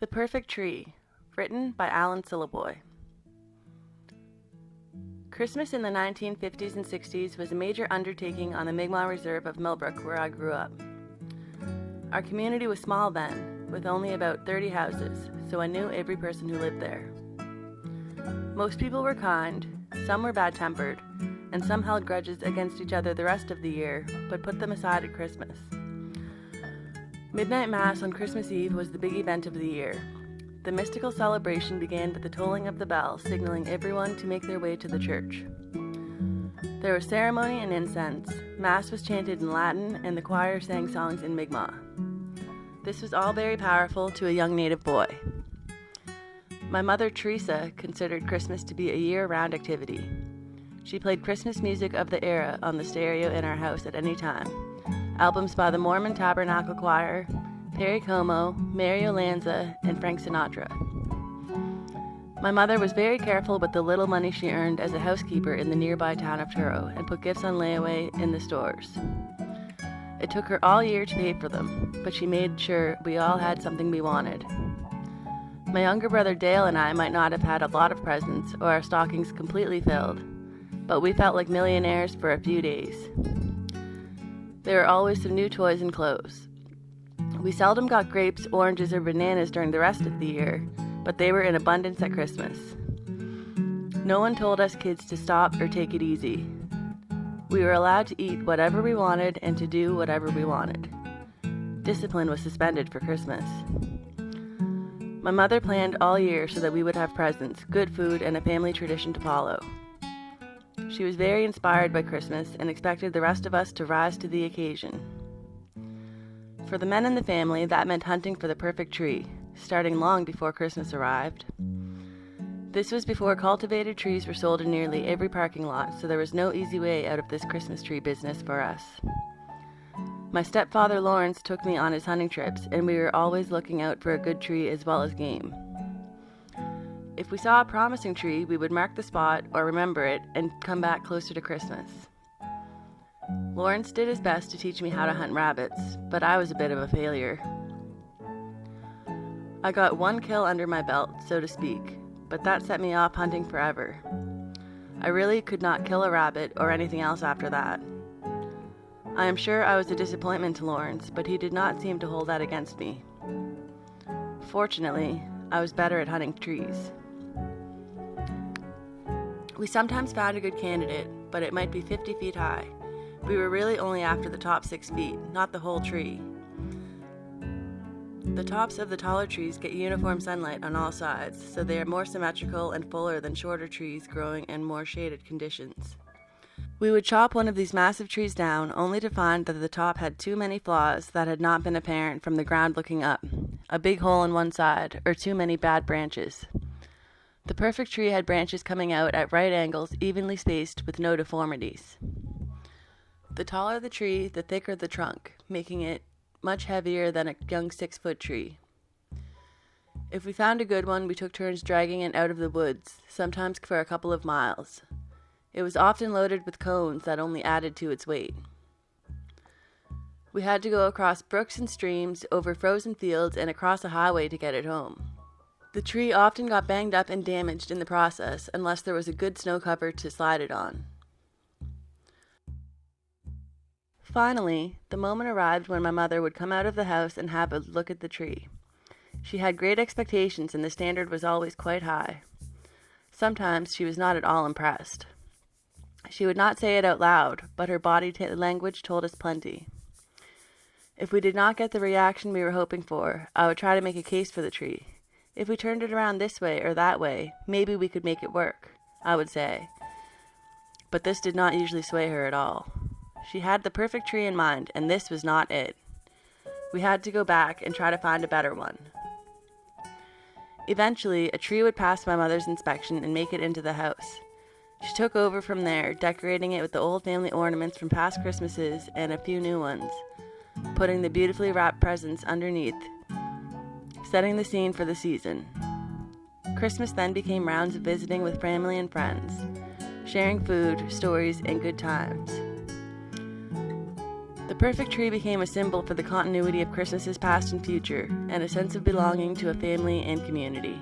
The Perfect Tree, written by SYLIBOY. Christmas in the 1950s and 60s was a major undertaking on the Mi'kmaq Reserve of Millbrook, where I grew up. Our community was small then, with only about 30 houses, so I knew every person who lived there. Most people were kind, some were bad-tempered, and some held grudges against each other the rest of the year, but put them aside at Christmas. Midnight Mass on Christmas Eve was the big event of the year. The mystical celebration began with the tolling of the bell, signaling everyone to make their way to the church. There was ceremony and incense, Mass was chanted in Latin, and the choir sang songs in Mi'kmaq. This was all very powerful to a young native boy. My mother, Teresa, considered Christmas to be a year-round activity. She played Christmas music of the era on the stereo in our house at any time. Albums by the Mormon Tabernacle Choir, Perry Como, Mario Lanza, and Frank Sinatra. My mother was very careful with the little money she earned as a housekeeper in the nearby town of Truro and put gifts on layaway in the stores. It took her all year to pay for them, but she made sure we all had something we wanted. My younger brother Dale and I might not have had a lot of presents or our stockings completely filled, but we felt like millionaires for a few days. There were always some new toys and clothes. We seldom got grapes, oranges, or bananas during the rest of the year, but they were in abundance at Christmas. No one told us kids to stop or take it easy. We were allowed to eat whatever we wanted and to do whatever we wanted. Discipline was suspended for Christmas. My mother planned all year so that we would have presents, good food, and a family tradition to follow. She was very inspired by Christmas and expected the rest of us to rise to the occasion. For the men in the family, that meant hunting for the perfect tree, starting long before Christmas arrived. This was before cultivated trees were sold in nearly every parking lot, so there was no easy way out of this Christmas tree business for us. My stepfather Lawrence took me on his hunting trips, and we were always looking out for a good tree as well as game. If we saw a promising tree, we would mark the spot or remember it and come back closer to Christmas. Lawrence did his best to teach me how to hunt rabbits, but I was a bit of a failure. I got one kill under my belt, so to speak, but that set me off hunting forever. I really could not kill a rabbit or anything else after that. I am sure I was a disappointment to Lawrence, but he did not seem to hold that against me. Fortunately, I was better at hunting trees. We sometimes found a good candidate, but it might be 50 feet high. We were really only after the top 6 feet, not the whole tree. The tops of the taller trees get uniform sunlight on all sides, so they are more symmetrical and fuller than shorter trees growing in more shaded conditions. We would chop one of these massive trees down, only to find that the top had too many flaws that had not been apparent from the ground looking up, a big hole in one side, or too many bad branches. The perfect tree had branches coming out at right angles, evenly spaced, with no deformities. The taller the tree, the thicker the trunk, making it much heavier than a young 6-foot tree. If we found a good one, we took turns dragging it out of the woods, sometimes for a couple of miles. It was often loaded with cones that only added to its weight. We had to go across brooks and streams, over frozen fields, and across a highway to get it home. The tree often got banged up and damaged in the process, unless there was a good snow cover to slide it on. Finally, the moment arrived when my mother would come out of the house and have a look at the tree. She had great expectations, and the standard was always quite high. Sometimes she was not at all impressed. She would not say it out loud, but her body language told us plenty. If we did not get the reaction we were hoping for, I would try to make a case for the tree. If we turned it around this way or that way, maybe we could make it work, I would say. But this did not usually sway her at all. She had the perfect tree in mind, and this was not it. We had to go back and try to find a better one. Eventually, a tree would pass my mother's inspection and make it into the house. She took over from there, decorating it with the old family ornaments from past Christmases and a few new ones, putting the beautifully wrapped presents underneath, setting the scene for the season. Christmas then became rounds of visiting with family and friends, sharing food, stories, and good times. The perfect tree became a symbol for the continuity of Christmases past and future, and a sense of belonging to a family and community.